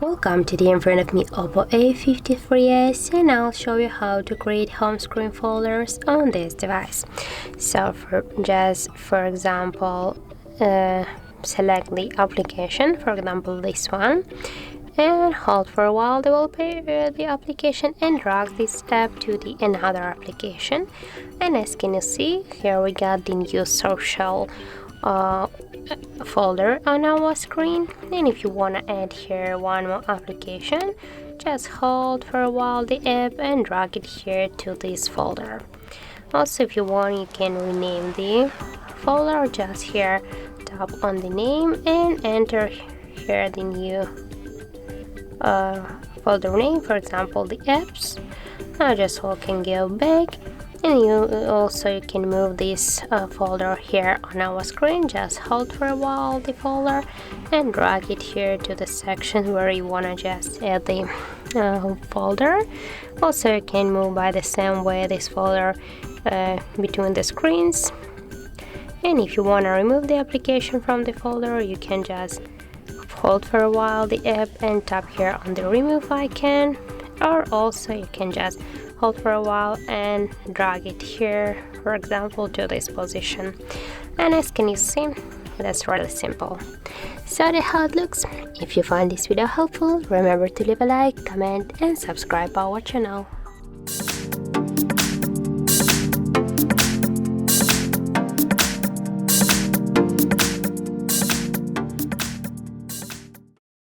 Welcome to the in front of me OPPO A53s, and I'll show you how to create home screen folders on this device. So for example, select the application, for example this one, and hold for a while developer the application and drag this app to the another application. And as can you see, here we got the new social folder on our screen. And if you want to add here one more application, just hold for a while the app and drag it here to this folder. Also, if you want, you can rename the folder. Just here tap on the name and enter here the new folder name, for example the apps. Now just can go back, and you can move this folder here on our screen. Just hold for a while the folder and drag it here to the section where you want to just add the folder. Also, you can move by the same way this folder between the screens. And if you want to remove the application from the folder, you can just hold for a while the app and tap here on the remove icon, or also you can just hold for a while and drag it here, for example, to this position. And as can you see, that's really simple. So that's how it looks. If you find this video helpful, remember to leave a like, comment and subscribe our channel.